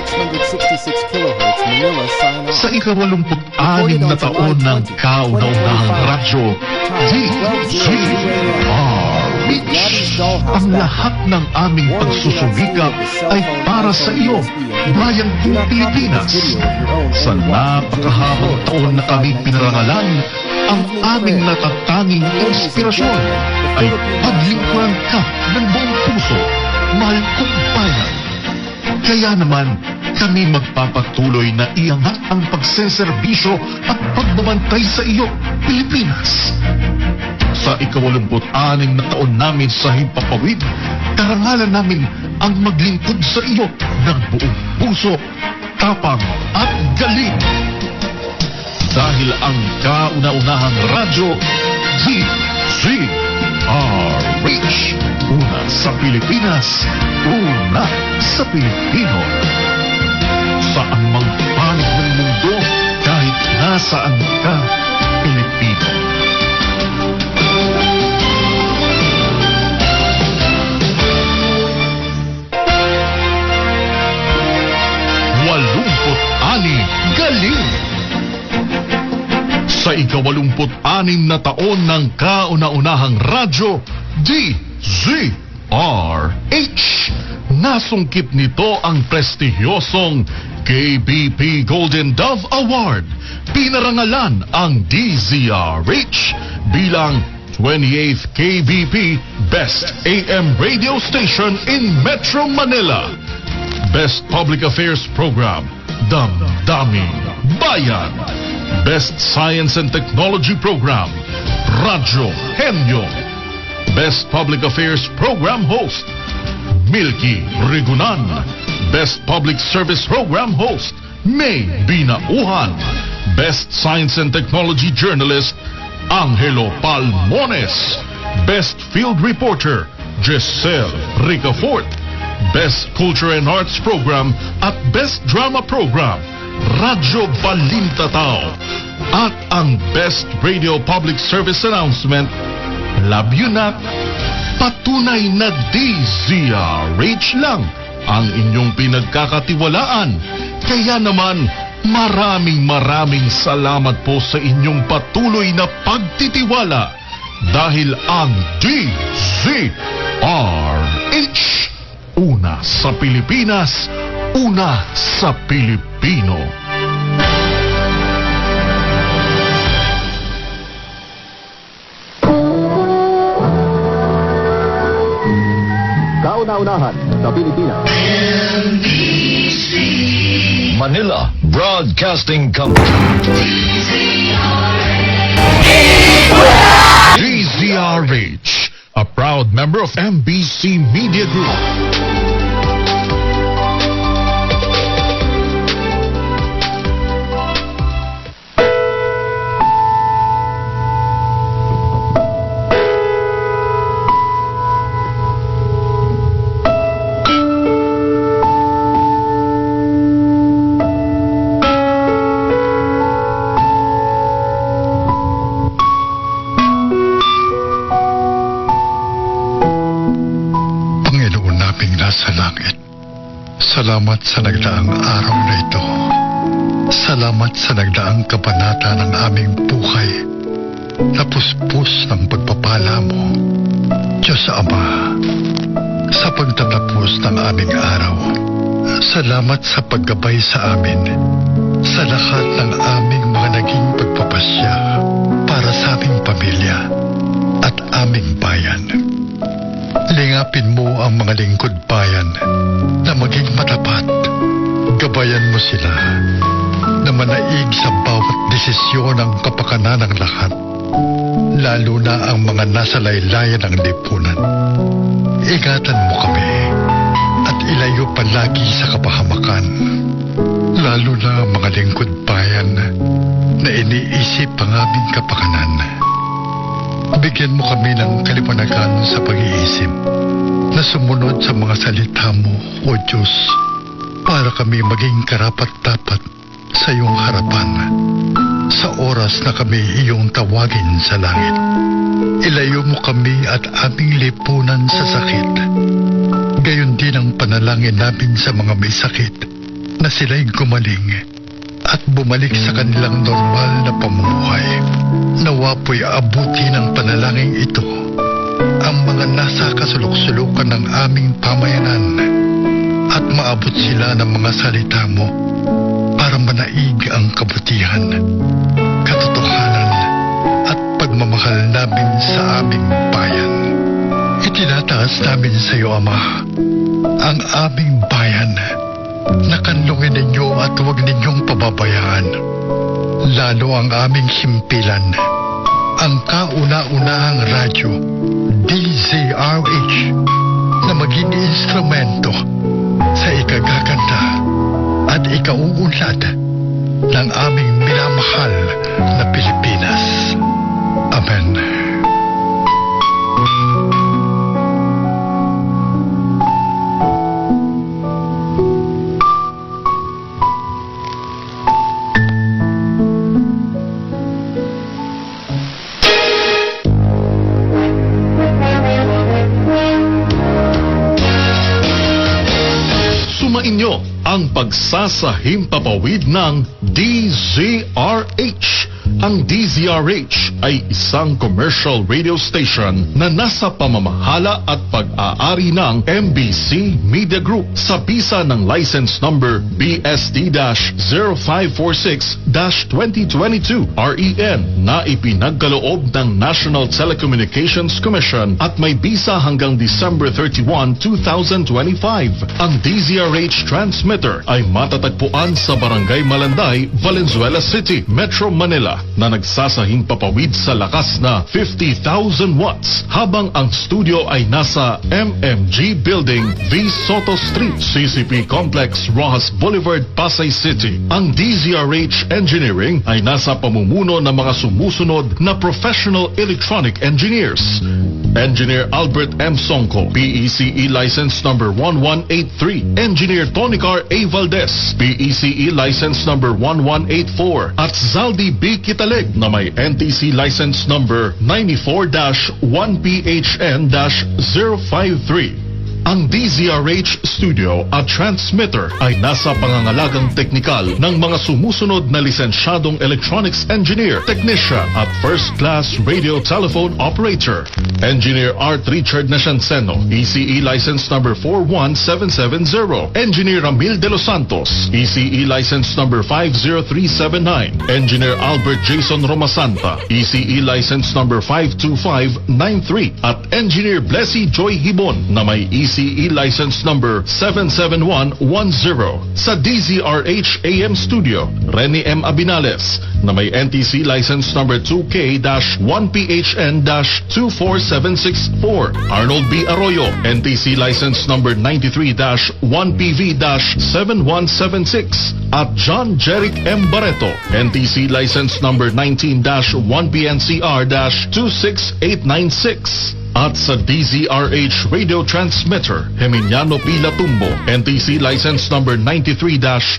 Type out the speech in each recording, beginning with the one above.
666 kilohertz, Manila, sign off. Sa ika-86 na taon ng kauna-unahang radyo, DZRH. Ang lahat ng aming pagsusumikap ay para sa iyo, bayang kong Pilipinas. Sa napakahabang taon na kami pinarangalan, ang aming natatanging inspirasyon ay paglingkuran ka ng buong puso, mahal kong bayan. Kaya naman, kami magpapatuloy na iangat ang pagseserbisyo at pagbabantay sa iyo, Pilipinas. Sa ika-86 na taon namin sa himpapawid, karangalan namin ang maglingkod sa iyo ng buong puso, tapang at galing. Dahil ang kauna-unahang radyo, DZRH. Una sa Pilipinas, una sa Pilipino. Saan mang panig ng mundo, kahit nasaan ka, Pilipino. Walumput-ani, galing! Sa ika-86 na taon ng kauna-unahang radyo, DZRH. Nasungkit nito ang prestihiyosong KBP Golden Dove Award. Pinarangalan ang DZRH bilang 28th KBP Best AM Radio Station in Metro Manila. Best Public Affairs Program, Damdaming Bayan. Best Science and Technology Program, Radyo Henyo. Best Public Affairs Program Host, Milky Rigunan. Best Public Service Program Host, May Binauhan. Best Science and Technology Journalist, Angelo Palmones. Best Field Reporter, Giselle Ricafort. Best Culture and Arts Program at Best Drama Program, Radyo Balintatao. At ang Best Radio Public Service Announcement, Love You Not. Patunay na DZRH lang ang inyong pinagkakatiwalaan. Kaya naman, maraming salamat po sa inyong patuloy na pagtitiwala. Dahil ang DZRH, una sa Pilipinas, una sa Pilipino. Kauna-unahan sa Pilipinas. Manila Broadcasting Company. DZRH, a proud member of MBC Media Group. Salamat sa nagdaang araw na ito. Salamat sa nagdaang kabanata ng aming buhay. Napuspos ng pagpapala mo, Diyos Ama, sa pagtatapos ng aming araw. Salamat sa paggabay sa amin, sa lahat ng aming mga naging pagpapasya para sa aming pamilya at aming bayan. Lingapin mo ang mga lingkod bayan na maging matapat. Gabayan mo sila na manaig sa bawat desisyon ng kapakanan ng lahat, lalo na ang mga nasa laylayan ng lipunan. Ingatan mo kami at ilayo palagi sa kapahamakan, lalo na ang mga lingkod bayan na iniisip ang aming kapakanan. Bigyan mo kami ng kaliwanagan sa pag-iisip na sumunod sa mga salita mo, O Diyos, para kami maging karapat-dapat sa iyong harapan sa oras na kami iyong tawagin sa langit. Ilayo mo kami at aming lipunan sa sakit. Gayon din ang panalangin namin sa mga may sakit na sila'y gumaling at bumalik sa kanilang normal na pamumuhay. Nawa po'y abuti ng panalangin ito ang mga nasa kasulok-sulukan ng aming pamayanan at maabot sila ng mga salita mo para manaig ang kabutihan, katotohanan at pagmamahal namin sa aming bayan. Itinataas namin sa iyo, Ama, ang aming bayan na kanlungin ninyo at huwag ninyong pababayaan. Lalo ang aming himpilan, ang kauna-unahang radyo, DZRH, na maging instrumento sa ikagaganda at ikauunlad ng aming minamahal na Pilipinas. Amen. Inyo ang pagsasahimpapawid ng DZRH. Ang DZRH ay isang commercial radio station na nasa pamamahala at pag-aari ng MBC Media Group sa bisa ng license number BSD-0546-2022 REN na ipinagkaloob ng National Telecommunications Commission at may bisa hanggang December 31, 2025. Ang DZRH transmitter ay matatagpuan sa Barangay Malanday, Valenzuela City, Metro Manila, na nagsasahing papawid sa lakas na 50,000 watts habang ang studio ay nasa MMG Building, V. Soto Street, CCP Complex, Rojas Boulevard, Pasay City. Ang DZRH Engineering ay nasa pamumuno ng mga sumusunod na professional electronic engineers: Engineer Albert M. Songco, PECE license number 1183. Engineer Tonicar A. Valdez, PECE license number 1184. At Zaldi B. Kitaleg na may NTC license number 94-1PHN-053. Ang DZRH Studio at Transmitter ay nasa pangangalagang teknikal ng mga sumusunod na lisensyadong electronics engineer, technician at first-class radio telephone operator: Engineer Art Richard Nascianceno, ECE license number 41770. Engineer Ramil de los Santos, ECE license number 50379. Engineer Albert Jason Romasanta, ECE license number 52593. At Engineer Blessy Joy Hibon na may ECE license number 77110. Sa DZRH AM Studio, Rene M. Abinales na may NTC license number 2K-1PHN-24764. Arnold B. Arroyo, NTC license number 93-1PV-7176. At John Jeric M. Barreto, NTC license number 19-1PNCR-26896. At sa DZRH Radio Transmitter, Geminiano P. Latumbo, NTC license number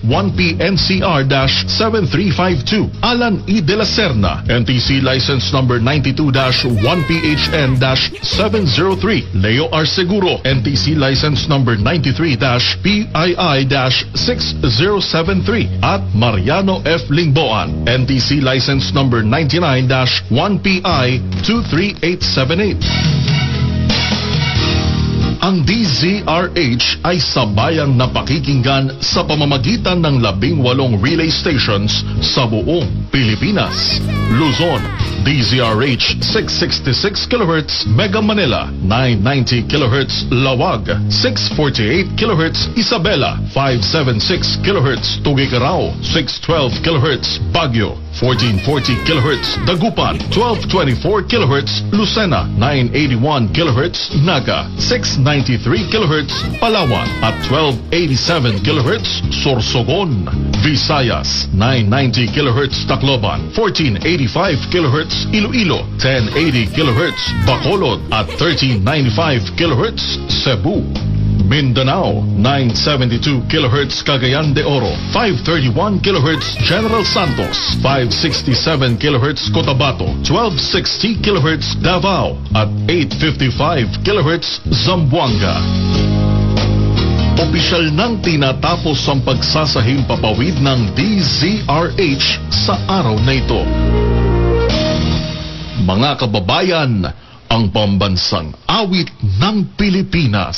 93-1PNCR-7352. Alan E. De La Serna, NTC license number 92-1PHN-703. Leo R. Seguro, NTC license number 93-PII-6073. At Mariano F. Lingboan, NTC license number 99-1PI-23878. Ang DZRH ay sabayang napakikinggan sa pamamagitan ng 18 relay stations sa buong Pilipinas. Luzon, DZRH 666 kHz Mega Manila, 990 kHz Lawag, 648 kHz Isabela, 576 kHz Tuguegarao, 612 kHz Baguio, 1440 kHz Dagupan, 1224 kHz Lucena, 981 kHz Naga, 693 kHz Palawan at 1287 kHz Sorsogon. Visayas, 990 kHz Tacloban, 1485 kHz Iloilo, 1080 kHz Bacolod at 1395 kHz Cebu. Mindanao, 972 kHz Cagayan de Oro, 531 kHz General Santos, 567 kHz Cotabato, 1260 kHz Davao at 855 kHz Zamboanga. opisyal nang tinatapos ang pagsasahimpapawid ng DZRH sa araw na ito. Mga kababayan, ang pambansang awit ng Pilipinas.